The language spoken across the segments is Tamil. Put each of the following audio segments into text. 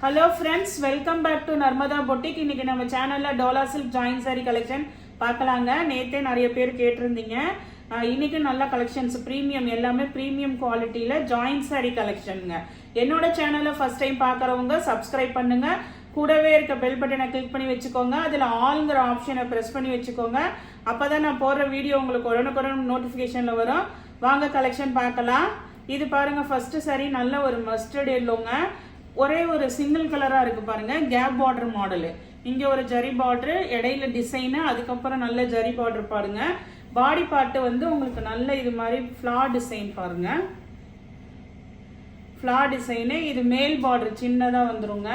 Hello friends, welcome back to Narmada Boutique. இன்னைக்கு நம்ம சேனல்ல Dola silk join sorry collection பார்க்கலாங்க. நேத்தே நிறைய பேர் கேட்டிருந்தீங்க. இன்னைக்கு நல்ல கலெக்ஷன்ஸ் பிரீமியம் எல்லாமே பிரீமியம் குவாலிட்டியில ஜாயின் சாரி கலெக்ஷனுங்க. என்னோட சேனலை ஃபர்ஸ்ட் டைம் பார்க்குறவங்க சப்ஸ்கிரைப் பண்ணுங்க. கூடவே இருக்க பெல் பட்டனை கிளிக் பண்ணி வச்சுக்கோங்க. அதில் ஆல்ங்கிற ஆப்ஷனை ப்ரெஸ் பண்ணி வச்சுக்கோங்க. அப்பதான் நான் போடுற வீடியோ உங்களுக்கு உடனுக்குடன் நோட்டிஃபிகேஷன்ல வரும். வாங்க கலெக்ஷன் பார்க்கலாம். இது பாருங்க, ஃபர்ஸ்ட் சாரி நல்ல ஒரு மஸ்டர்ட் எல்லோங்க. ஒரே ஒரு சிங்கிள் கலரா இருக்கு பாருங்க, கேப் பார்டர் மாடலு. இங்க ஒரு ஜரி பார்டர், இடையில டிசைனு, அதுக்கப்புறம் நல்ல ஜரி பார்டர் பாருங்க. பாடி பார்ட் வந்து உங்களுக்கு நல்ல இது மாதிரி ஃபிளார் டிசைன் பாருங்க, ஃபிளார் டிசைனு. இது மேல் பார்டர் சின்னதா வந்துருங்க.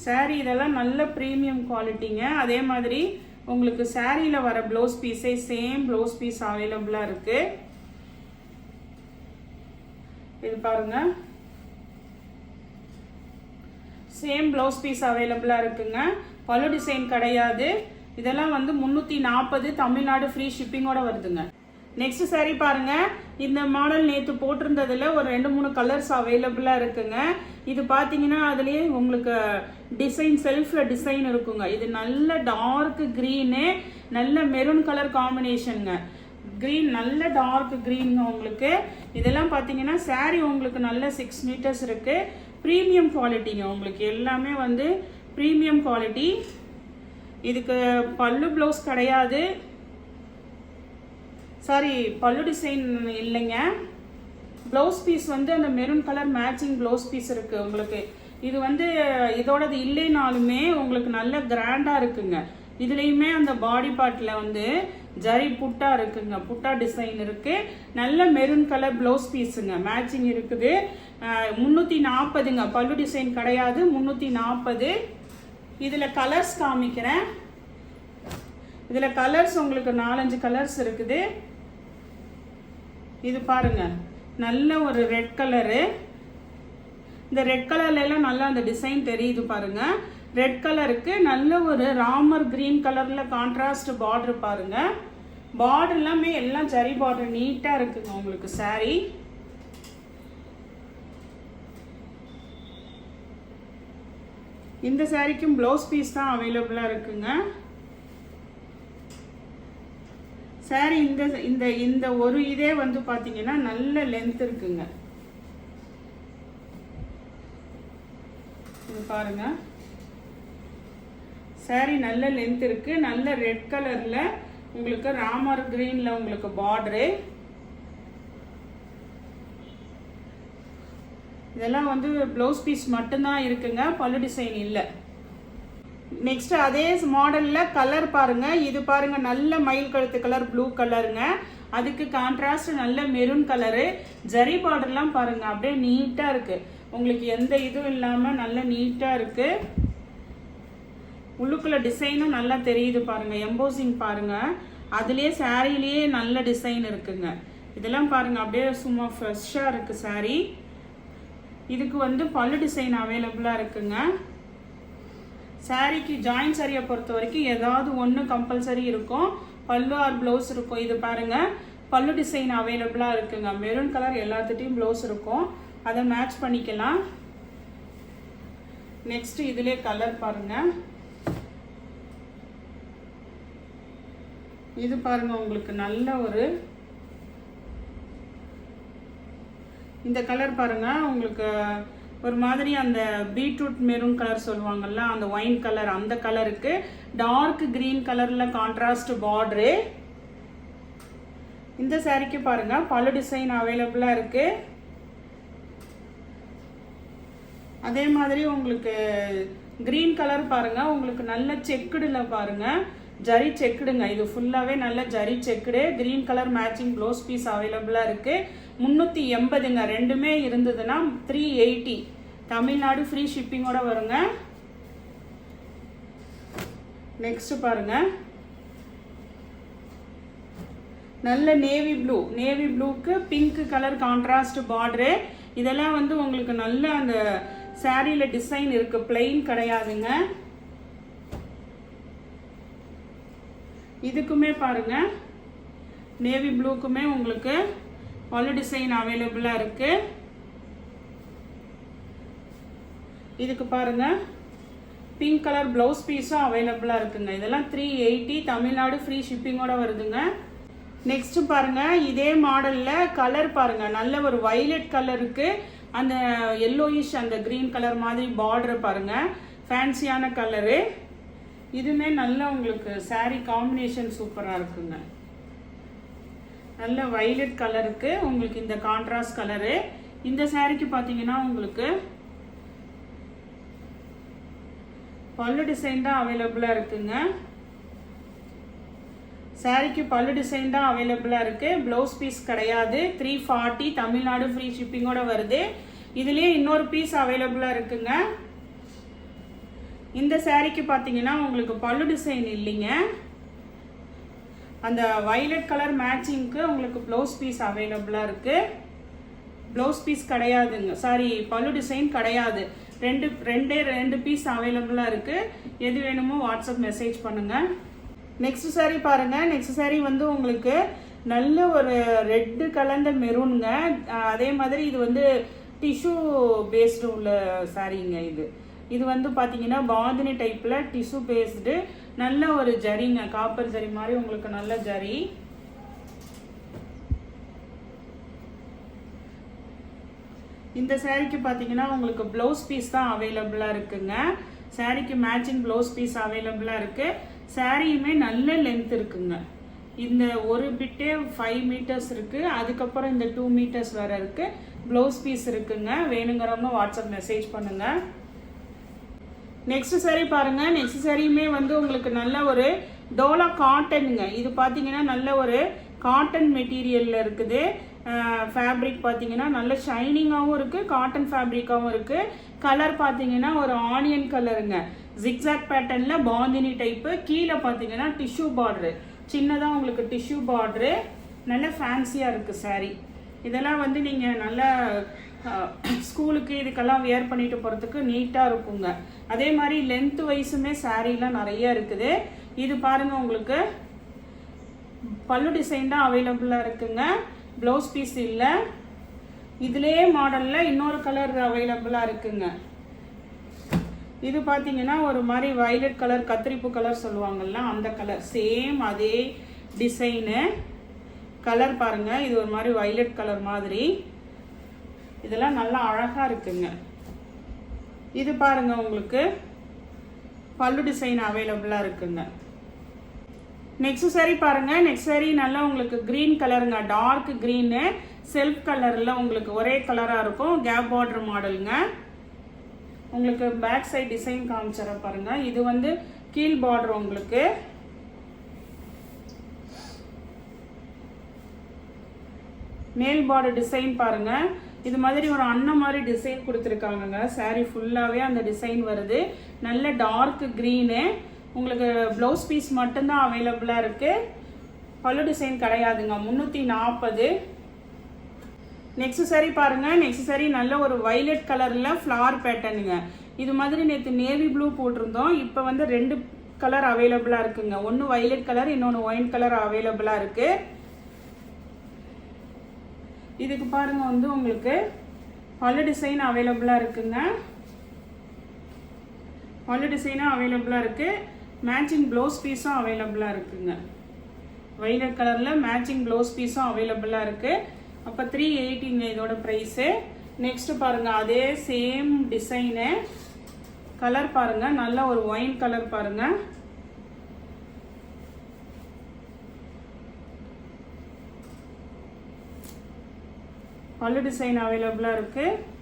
சாரி இதெல்லாம் நல்ல பிரீமியம் குவாலிட்டிங்க. அதே மாதிரி உங்களுக்கு சாரியில வர ப்ளவுஸ் பீஸே சேம் ப்ளவுஸ் பீஸ் அவைலபிளா இருக்கு. இது பாருங்க, சேம் ப்ளவுஸ் பீஸ் அவைலபிளா இருக்குங்க. பல்லு டிசைன் கிடையாது. இதெல்லாம் வந்து 340 தமிழ்நாடு ஃப்ரீ ஷிப்பிங்கோட வருதுங்க. நெக்ஸ்ட் சாரி பாருங்க, இந்த மாடல் நேற்று போட்டிருந்ததுல ஒரு 2-3 கலர்ஸ் அவைலபிளா இருக்குங்க. இது பாத்தீங்கன்னா அதுலயே உங்களுக்கு டிசைன் செல்ஃப்ல டிசைன் இருக்குங்க. இது நல்ல டார்க் கிரீனு, நல்ல மெரூன் கலர் காம்பினேஷனுங்க. கிரீன் நல்ல டார்க் கிரீன் உங்களுக்கு. இதெல்லாம் பார்த்தீங்கன்னா சாரி உங்களுக்கு நல்ல 6 மீட்டர்ஸ் இருக்கு. ப்ரீமியம் குவாலிட்டிங்க, உங்களுக்கு எல்லாமே வந்து ப்ரீமியம் குவாலிட்டி. இதுக்கு பல்லு ப்ளவுஸ் கிடையாது, சாரி பல்லு டிசைன் இல்லைங்க. ப்ளவுஸ் பீஸ் வந்து அந்த maroon colour matching blouse piece இருக்கு உங்களுக்கு. இது வந்து இதோடது இல்லைனாலுமே உங்களுக்கு நல்ல கிராண்டா இருக்குங்க. இதுலயுமே அந்த பாடி பார்ட்ல வந்து ஜரி புட்டா இருக்குங்க, புட்டா டிசைன் இருக்கு. நல்ல மெரூன் கலர் ப்ளவுஸ் பீஸுங்க, மேட்சிங் இருக்குது. 340ங்க, பல்லு டிசைன் கிடையாது, 340. இதுல கலர்ஸ் காமிக்கிறேன். இதுல கலர்ஸ் உங்களுக்கு 4-5 கலர்ஸ் இருக்குது. இது பாருங்க, நல்ல ஒரு ரெட் கலரு. இந்த ரெட் கலர்ல எல்லாம் நல்லா அந்த டிசைன் தெரியுது பாருங்க. ரெட் கலருக்கு நல்ல ஒரு ராமர் கிரீன் கலர்ல கான்ட்ராஸ்ட் பார்டர் பாருங்க. பார்டர் எல்லாமே எல்லாம் ஜரி பார்டர் நீட்டா இருக்குங்க உங்களுக்கு சாரி. இந்த சாரிக்கும் ப்ளவுஸ் பீஸ் தான் அவைலபிளா இருக்குங்க. சாரி இந்த இந்த இந்த ஒரு இதே வந்து பாத்தீங்கன்னா நல்ல லென்த் இருக்குங்க. இது பாருங்க, சாரி நல்ல லென்த் இருக்கு. நல்ல ரெட் கலர்ல உங்களுக்கு ராமர் கிரீன்ல உங்களுக்கு பார்டரு. இதெல்லாம் வந்து ப்ளவுஸ் பீஸ் மட்டும்தான் இருக்குங்க, பல்லு டிசைன் இல்ல. நெக்ஸ்ட் அதே மாடல்ல கலர் பாருங்க. இது பாருங்க, நல்ல மயில் கழுத்து கலர் ப்ளூ கலருங்க. அதுக்கு கான்ட்ராஸ்ட் நல்ல மெரூன் கலரு. ஜரி பார்டர்லாம் பாருங்க அப்படியே நீட்டா இருக்கு உங்களுக்கு, எந்த இதுவும் இல்லாம நல்ல நீட்டா இருக்கு. உள்ளுக்குள்ள டிசைனும் நல்லா தெரியுது பாருங்க, எம்போசிங் பாருங்க. அதுலயே சாரிலேயே நல்ல டிசைன் இருக்குங்க. இதெல்லாம் பாருங்க அப்படியே சும்மா ஃப்ரெஷ்ஷா இருக்கு சாரி. இதுக்கு வந்து பல்லு டிசைன் அவைலபிளா இருக்குங்க. சாரிக்கு ஜாயின் சாரியை பொறுத்த வரைக்கும் ஏதாவது ஒன்று கம்பல்சரி இருக்கும், பல்லு ஆர் ப்ளவுஸ் இருக்கும். இது பாருங்க, பல்லு டிசைன் அவைலபிளா இருக்குங்க. மெரூன் கலர் எல்லாத்துட்டையும் ப்ளவுஸ் இருக்கும், அதை மேட்ச் பண்ணிக்கலாம். நெக்ஸ்ட் இதுலயே கலர் பாருங்க. இது பாருங்க, உங்களுக்கு நல்ல இந்த கலர் பாருங்க, உங்களுக்கு ஒரு மாதிரி அந்த பீட்ரூட் மெரூன் கலர் சொல்லுவாங்கல்ல, அந்த ஒயின் கலர், அந்த கலருக்கு டார்க் கிரீன் கலர்ல கான்ட்ராஸ்ட் பார்டரு. இந்த சாரிக்கு பாருங்க பல்லு டிசைன் அவைலபிளா இருக்கு. அதே மாதிரி உங்களுக்கு கிரீன் கலர் பாருங்க, உங்களுக்கு நல்ல செக்குடுல பாருங்க, ஜரி செக்குடுங்க. இது ஃபுல்லாவே நல்ல ஜரி செக்குடு. Green colour matching blouse piece அவைலபிளா இருக்கு. 380ங்க. ரெண்டுமே இருந்ததுன்னா 380 தமிழ்நாடு ஃப்ரீ ஷிப்பிங்கோட வருங்க. நெக்ஸ்ட் பாருங்க, நல்ல நேவி ப்ளூ, நேவி ப்ளூக்கு பிங்க் கலர் கான்ட்ராஸ்ட் பார்டரு. இதெல்லாம் வந்து உங்களுக்கு நல்ல அந்த சாரியில டிசைன் இருக்கு, பிளெயின் கிடையாதுங்க. இதுக்குமே பாருங்க, நேவி ப்ளூக்குமே உங்களுக்கு பல்லு டிசைன் அவைலபிளாக இருக்கு. இதுக்கு பாருங்க பிங்க் கலர் ப்ளவுஸ் பீஸும் அவைலபிளாக இருக்குங்க. இதெல்லாம் 380 தமிழ்நாடு ஃப்ரீ ஷிப்பிங்கோட வருதுங்க. நெக்ஸ்ட் பாருங்க இதே மாடலில் கலர் பாருங்க நல்ல ஒரு வைலட் கலருக்கு அந்த எல்லோயிஷ் அந்த கிரீன் கலர் மாதிரி பார்டர் பாருங்க ஃபேன்சியான கலரு. இதுவுமே நல்ல உங்களுக்கு சாரீ காம்பினேஷன் சூப்பராக இருக்குங்க. நல்ல வைலட் கலருக்கு உங்களுக்கு இந்த கான்ட்ராஸ்ட் கலரு. இந்த சாரீக்கு பார்த்தீங்கன்னா உங்களுக்கு பல்லு டிசைன் தான் அவைலபிளாக இருக்குங்க. சாரீக்கு பல்லு டிசைன் தான் அவைலபிளாக இருக்குது. ப்ளவுஸ் பீஸ் கிடையாது. 340 தமிழ்நாடு ஃப்ரீ ஷிப்பிங்கோட வருது. இதுலேயே இன்னொரு பீஸ் அவைலபிளாக இருக்குங்க. இந்த சாரீக்கு பார்த்தீங்கன்னா உங்களுக்கு பல்லு டிசைன் இல்லைங்க. அந்த வைலட் கலர் மேட்சிங்க்கு உங்களுக்கு ப்ளவுஸ் பீஸ் அவைலபிளாக இருக்குது. ப்ளவுஸ் பீஸ் கிடையாதுங்க, சாரி பல்லு டிசைன் கிடையாது. ரெண்டு பீஸ் அவைலபிளாக இருக்குது. எது வேணுமோ வாட்ஸ்அப் மெசேஜ் பண்ணுங்கள். நெக்ஸ்ட் சாரீ பாருங்க. நெக்ஸ்ட் சாரீ வந்து உங்களுக்கு நல்ல ஒரு ரெட்டு கலந்த மெரூனுங்க. அதே மாதிரி இது வந்து டிஷ்யூ பேஸ்டு உள்ள சாரீங்க. இது வந்து பார்த்தீங்கன்னா பாந்தினி டைப்பில் டிஷ்யூ பேஸ்டு நல்ல ஒரு ஜரிங்க, காப்பர் ஜரி மாதிரி உங்களுக்கு நல்ல ஜரி. இந்த சாரீக்கு பார்த்தீங்கன்னா உங்களுக்கு ப்ளவுஸ் பீஸ் தான் அவைலபிளாக இருக்குங்க. சாரீக்கு மேட்சிங் ப்ளவுஸ் பீஸ் அவைலபிளாக இருக்குது. சாரியுமே நல்ல லென்த் இருக்குங்க. இந்த ஒரு பிட்டே 5 மீட்டர்ஸ் இருக்குது. அதுக்கப்புறம் இந்த 2 மீட்டர்ஸ் வேறு இருக்குது. ப்ளவுஸ் பீஸ் இருக்குங்க. வேணுங்கிறவங்க வாட்ஸ்அப் மெசேஜ் பண்ணுங்கள். நெக்ஸ்ட் சாரீ பாருங்கள். நெக்ஸ்ட் சாரியுமே வந்து உங்களுக்கு நல்ல ஒரு டோலா காட்டனுங்க. இது பார்த்தீங்கன்னா நல்ல ஒரு காட்டன் மெட்டீரியலில் இருக்குது. ஃபேப்ரிக் பார்த்தீங்கன்னா நல்ல ஷைனிங்காகவும் இருக்குது, காட்டன் ஃபேப்ரிக்காகவும் இருக்குது. கலர் பார்த்தீங்கன்னா ஒரு ஆனியன் கலருங்க. ஜிக்ஸாக் பேட்டர்னில் பாந்தினி டைப்பு. கீழே பார்த்தீங்கன்னா டிஷ்யூ பார்ட்ரு, சின்னதாக உங்களுக்கு டிஷ்யூ பார்ட்ரு. நல்ல ஃபேன்சியாக இருக்குது சாரீ. இதெல்லாம் வந்து நீங்கள் நல்லா ஸ்கூலுக்கு இதுக்கெல்லாம் வியர் பண்ணிட்டு போகிறதுக்கு நீட்டாக இருக்குங்க. அதே மாதிரி லென்த் வைஸுமே சாரீலாம் நிறைய இருக்குது. இது பாருங்கள் உங்களுக்கு பல்லு டிசைன் தான் அவைலபிளாக இருக்குங்க. ப்ளவுஸ் பீஸ் இல்லை. இதுலேயே மாடலில் இன்னொரு கலர் அவைலபிளாக இருக்குங்க. இது பார்த்தீங்கன்னா ஒரு மாதிரி வைலட் கலர், கத்திரிப்பு கலர் சொல்லுவாங்கல்ல அந்த கலர், சேம் அதே டிசைனு. கலர் பாருங்கள், இது ஒரு மாதிரி வைலட் கலர் மாதிரி. இதெல்லாம் நல்லா அழகாக இருக்குங்க. இது பாருங்கள் உங்களுக்கு பல்லு டிசைன் அவைலபிளாக இருக்குங்க. நெக்ஸ்ட் சாரீ பாருங்கள். நெக்ஸ்ட் சாரீ நல்லா உங்களுக்கு க்ரீன் கலருங்க, டார்க் க்ரீனு, செல்ஃப் கலரில் உங்களுக்கு ஒரே கலராக இருக்கும். கேப் பார்டர் மாடலுங்க. உங்களுக்கு பேக் சைட் டிசைன் காமிச்சிட பாருங்கள். இது வந்து கீழ் பார்டர் உங்களுக்கு. மேல் பார்டர் டிசைன் பாருங்கள். இது மாதிரி ஒரு அன்ன மாதிரி டிசைன் கொடுத்துருக்காங்கங்க. சாரீ ஃபுல்லாகவே அந்த டிசைன் வருது. நல்ல டார்க் க்ரீனு. உங்களுக்கு ப்ளவுஸ் பீஸ் மட்டும்தான் அவைலபிளாக இருக்குது. பல்லு டிசைன் கிடையாதுங்க. 340. நெக்ஸ்ட் சாரீ பாருங்கள். நெக்ஸ்ட் சாரீ நல்ல ஒரு வைலட் கலரில் ஃப்ளார் பேட்டர்னுங்க. இது மாதிரி நேற்று நேவி ப்ளூ போட்டிருந்தோம். இப்போ வந்து 2 கலர் அவைலபிளாக இருக்குங்க. ஒன்று வைலட் கலர், இன்னொன்று ஒயின் கலர் அவைலபிளாக இருக்குது. இதுக்கு பாருங்கள் வந்து உங்களுக்கு பல்லு டிசைன் அவைலபிளாக இருக்குங்க. பல்லு டிசைனும் அவைலபிளாக இருக்குது. மேட்சிங் ப்ளவுஸ் பீஸும் அவைலபிளாக இருக்குங்க. வைலட் கலரில் மேட்சிங் ப்ளவுஸ் பீஸும் அவைலபிளாக இருக்குது. அப்போ 380ங்க இதோட ப்ரைஸு. நெக்ஸ்ட்டு பாருங்கள் அதே சேம் டிசைனு. கலர் பாருங்கள், நல்ல ஒரு ஒயின் கலர் பாருங்கள். பல்லு டிசைன் அவைலபிளாக இருக்குது.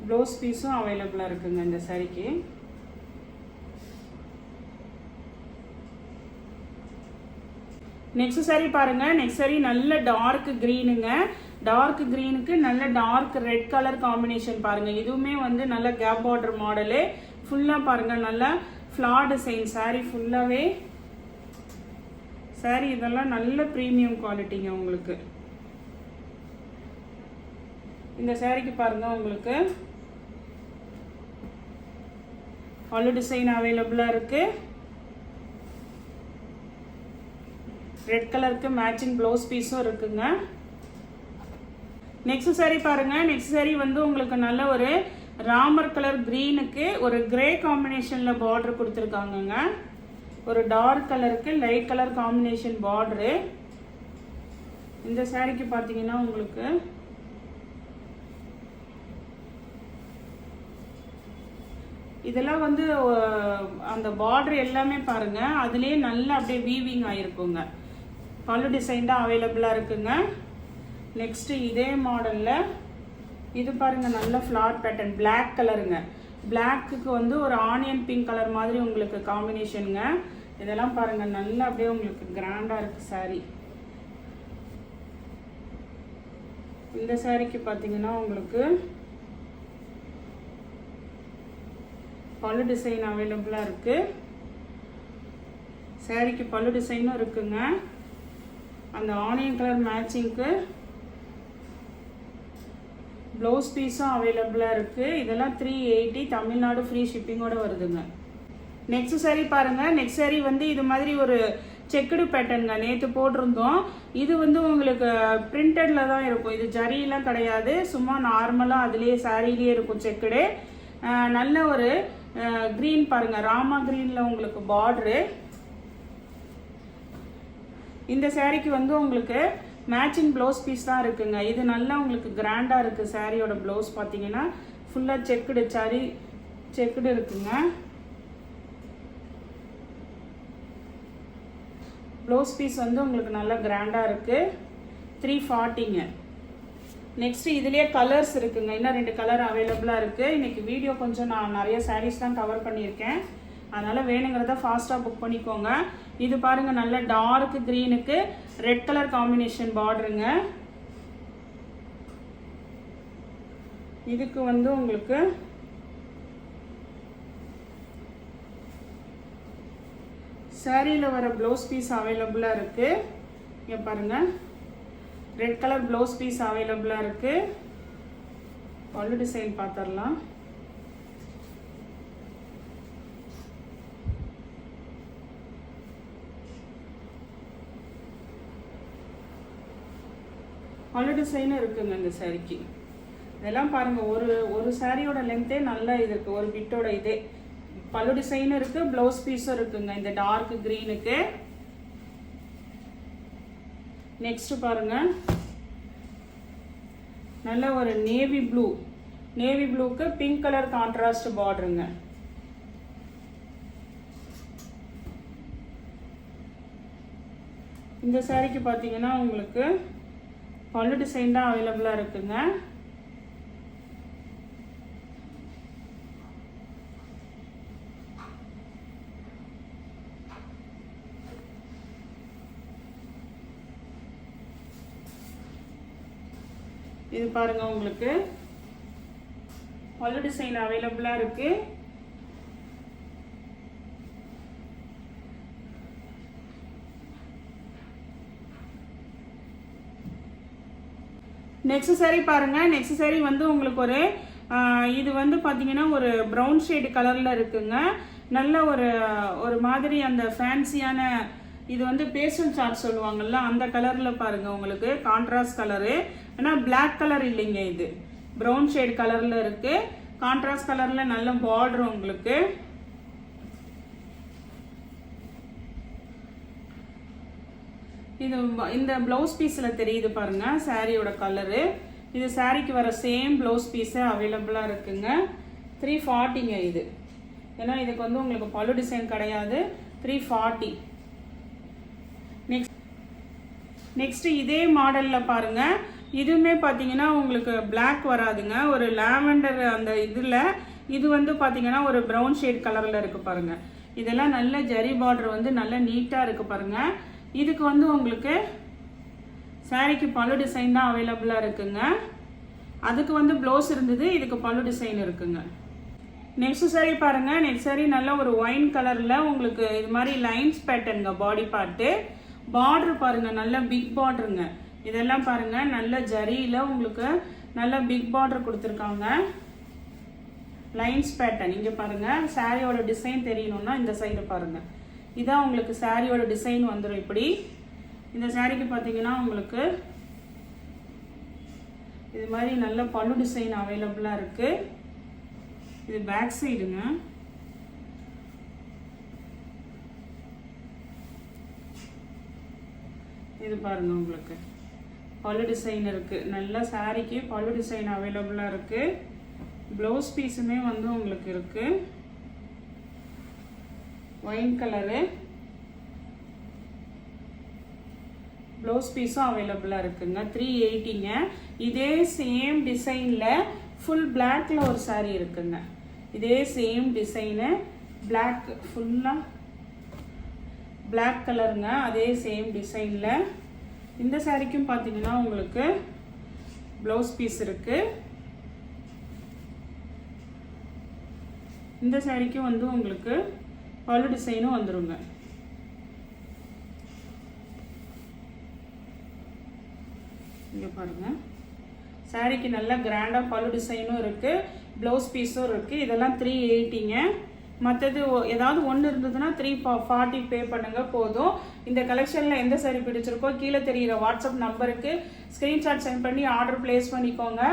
ப்ளவுஸ் பீஸும் அவைலபிளாக இருக்குங்க இந்த சாரிக்கு. நெக்ஸ்ட் சாரீ பாருங்க. நெக்ஸ்ட் சாரீ நல்ல டார்க் கிரீனுங்க. டார்க் கிரீனுக்கு நல்ல டார்க் ரெட் கலர் காம்பினேஷன் பாருங்க. இதுவுமே வந்து நல்ல கேப் பார்டர் மாடலு. ஃபுல்லா பாருங்க நல்ல ஃப்ளார் டிசைன். சாரீ ஃபுல்லாவே சாரீ இதெல்லாம் நல்ல ப்ரீமியம் குவாலிட்டிங்க உங்களுக்கு. இந்த சாரீக்கு பாருங்க உங்களுக்கு பல்லு டிசைன் அவைலபிளா இருக்கு. ரெட் கலருக்கு மேட்சிங் ப்ளவுஸ் பீஸும் இருக்குங்க. நெக்ஸ்ட் சாரி பாருங்க. நெக்ஸ்ட் சாரி வந்து உங்களுக்கு நல்ல ஒரு ராமர் கலர் கிரீனுக்கு ஒரு கிரே காம்பினேஷன்ல பார்டர் கொடுத்துருக்காங்கங்க. ஒரு டார்க் கலருக்கு லைட் கலர் காம்பினேஷன் பார்டரு. இந்த சாரிக்கு பார்த்தீங்கன்னா உங்களுக்கு இதெல்லாம் வந்து அந்த பார்டர் எல்லாமே பாருங்க அதுலேயே நல்லா அப்படியே வீவிங் ஆகிருக்குங்க. பல்லு டிசைன் தான் அவைலபிளாக இருக்குங்க. நெக்ஸ்ட்டு இதே மாடலில் இது பாருங்க நல்ல ஃப்ளார் பேட்டர்ன் பிளாக் கலருங்க. பிளாக்குக்கு வந்து ஒரு ஆனியன் பிங்க் கலர் மாதிரி உங்களுக்கு காம்பினேஷனுங்க. இதெல்லாம் பாருங்க நல்லா அப்படியே உங்களுக்கு கிராண்டாக இருக்குது சாரி. இந்த சாரிக்கு பார்த்தீங்கன்னா உங்களுக்கு பல்லு டிசைன் அவைலபிளாக இருக்குது. சாரிக்கு பல்லு டிசைனும் இருக்குங்க. அந்த ஆனியன் கலர் மேட்சிங்க்கு ப்ளவுஸ் பீஸும் அவைலபிளாக இருக்குது. இதெல்லாம் 380 தமிழ்நாடு ஃப்ரீ ஷிப்பிங்கோடு வருதுங்க. நெக்ஸ்ட் சாரி பாருங்கள். நெக்ஸ்ட் சாரி வந்து இது மாதிரி ஒரு செக்குடு பேட்டர்னுங்க. நேற்று போட்டிருந்தோம். இது வந்து உங்களுக்கு பிரிண்டடில் தான் இருக்கும். இது ஜரியெல்லாம் கிடையாது. சும்மா நார்மலாக அதுலேயே சாரிலேயே இருக்கும் செக்குடு. நல்ல ஒரு க்ரீன் பாருங்கள் ராமா க்ரீனில் உங்களுக்கு பார்டரு. இந்த சாரிக்கு வந்து உங்களுக்கு மேட்சிங் ப்ளவுஸ் பீஸ் தான் இருக்குங்க. இது நல்லா உங்களுக்கு கிராண்டாக இருக்குது. சாரியோட ப்ளவுஸ் பார்த்தீங்கன்னா ஃபுல்லாக செக்குடு செக்குடு இருக்குங்க. ப்ளவுஸ் பீஸ் வந்து உங்களுக்கு நல்லா கிராண்டாக இருக்குது. 340ங்க. நெக்ஸ்ட்டு இதுலேயே கலர்ஸ் இருக்குங்க. இன்னும் 2 கலர் அவைலபிளாக இருக்குது. இன்றைக்கி வீடியோ கொஞ்சம் நான் நிறைய சாரீஸ் தான் கவர் பண்ணியிருக்கேன். அதனால் வேணுங்கிறத ஃபாஸ்ட்டாக புக் பண்ணிக்கோங்க. இது பாருங்கள் நல்ல டார்க் க்ரீனுக்கு ரெட் கலர் காம்பினேஷன் பார்டருங்க. இதுக்கு வந்து உங்களுக்கு சாரியில் வர ப்ளவுஸ் பீஸ் அவைலபிளாக இருக்குது. இங்கே பாருங்கள் ரெட் கலர் ப்ளவுஸ் பீஸ் அவைலபிளாக இருக்குது. பல்லு டிசைன் பார்த்துடலாம். பல்லு டிசைனும் இருக்குங்க இந்த சாரிக்கு. இதெல்லாம் பாருங்கள் ஒரு சாரியோட லென்த்தே நல்லா இது இருக்குது. ஒரு பிட்டோட இதே பல்லு டிசைனும் இருக்குது. ப்ளவுஸ் பீஸும் இருக்குங்க இந்த டார்க் க்ரீனுக்கு. நெக்ஸ்ட் பாருங்க நல்ல ஒரு நேவி ப்ளூக்கு பிங்க் கலர் கான்ட்ராஸ்ட் பார்டருங்க. இந்த சாரிக்கு பார்த்தீங்கன்னா உங்களுக்கு பல்லு டிசைன் தான் அவைலபிளாக இருக்குங்க. இது பாருங்க உங்களுக்கு பல்லு டிசைன் அவைலபிளாக இருக்கு. நெக்ஸ்ட் சாரி பாருங்க. நெக்ஸ்ட் சாரி வந்து உங்களுக்கு ஒரு இது வந்து பார்த்தீங்கன்னா ஒரு ப்ரௌன் ஷேடு கலரில் இருக்குங்க. நல்ல ஒரு மாதிரி அந்த ஃபேன்சியான இது வந்து பேஸ்டல் சார்ட் சொல்லுவாங்கல்ல அந்த கலரில் பாருங்கள் உங்களுக்கு கான்ட்ராஸ்ட் கலரு. ஆனால் பிளாக் கலர் இல்லைங்க, இது ப்ரௌன் ஷேட் கலரில் இருக்குது. கான்ட்ராஸ்ட் கலரில் நல்ல பார்டர் உங்களுக்கு. இது இந்த ப்ளவுஸ் பீஸில் தெரியுது பாருங்கள் சாரியோட கலரு. இது சாரிக்கு வர சேம் ப்ளவுஸ் பீஸே அவைலபிளாக இருக்குங்க. 340ங்க இது. ஏன்னா இதுக்கு வந்து உங்களுக்கு பல்லு டிசைன் கிடையாது. 340. நெக்ஸ்ட் இதே மாடலில் பாருங்கள். இதுவுமே பார்த்தீங்கன்னா உங்களுக்கு பிளாக் வராதுங்க. ஒரு லாவெண்டர் அந்த இதில் இது வந்து பார்த்தீங்கன்னா ஒரு ப்ரௌன் ஷேட் கலரில் இருக்குது பாருங்கள். இதெல்லாம் நல்ல ஜரி பார்டர் வந்து நல்ல நீட்டாக இருக்குது பாருங்கள். இதுக்கு வந்து உங்களுக்கு சாரிக்கு பல்லு டிசைன் தான் அவைலபிளாக இருக்குங்க. அதுக்கு வந்து ப்ளவுஸ் இருந்தது, இதுக்கு பல்லு டிசைன் இருக்குங்க. நெக்ஸ்ட் சாரி பாருங்கள். நெக்ஸ்ட் சாரி நல்ல ஒரு ஒயின் கலரில் உங்களுக்கு இது மாதிரி லைன்ஸ் பேட்டர்னுங்க. பாடி பார்ட்டு பார்டர் பாருங்கள் நல்ல பிக் பார்டருங்க. இதெல்லாம் பாருங்கள் நல்ல ஜரியில் உங்களுக்கு நல்ல பிக் பார்டர் கொடுத்துருக்காங்க. லைன்ஸ் பேட்டர்ன் இங்கே பாருங்கள். சாரியோட டிசைன் தெரியணும்னா இந்த சைடு பாருங்கள். இதான் உங்களுக்கு சாரியோட டிசைன் வந்துடும். இப்படி இந்த சாரீக்கு பார்த்தீங்கன்னா உங்களுக்கு இது மாதிரி நல்ல பல்லு டிசைன் அவைலபிளாக இருக்கு. இது பேக் சைடுங்க. இது பாருங்க உங்களுக்கு பல்லு டிசைன் இருக்கு. நல்ல சாரீக்கு பல்லு டிசைன் அவைலபிளாக இருக்கு. ப்ளவுஸ் பீஸுமே வந்து உங்களுக்கு இருக்கு. ஒயின் கலரு ப்ளவுஸ் பீஸும் அவைலபிளாக இருக்குங்க. 380ங்க. இதே சேம் டிசைனில் ஃபுல் பிளாக்ல ஒரு சாரீ இருக்குங்க. இதே சேம் டிசைனு பிளாக் ஃபுல்லாக பிளாக் கலருங்க. அதே சேம் டிசைனில் இந்த சாரீக்கும் பார்த்தீங்கன்னா உங்களுக்கு ப்ளவுஸ் பீஸ் இருக்கு. இந்த சாரீக்கும் வந்து உங்களுக்கு பல்லு டிசைனும் வந்துருங்க. இங்கே பாருங்க சாரீக்கு நல்லா கிராண்டாக பல்லு டிசைனும் இருக்குது, ப்ளவுஸ் பீஸும் இருக்குது. இதெல்லாம் 380ங்க. மற்றது ஏதாவது ஒன்று இருந்ததுன்னா 340 பே பண்ணுங்கள் போதும். இந்த கலெக்ஷனில் எந்த சாரீ பிடிச்சிருக்கோ கீழே தெரிகிற வாட்ஸ்அப் நம்பருக்கு ஸ்க்ரீன்ஷாட் சென்ட் பண்ணி ஆர்டர் ப்ளேஸ் பண்ணிக்கோங்க.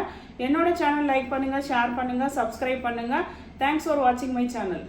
என்னோட சேனல் லைக் பண்ணுங்கள், ஷேர் பண்ணுங்கள், சப்ஸ்கிரைப் பண்ணுங்கள். தேங்க்ஸ் ஃபார் வாட்சிங் மை சேனல்.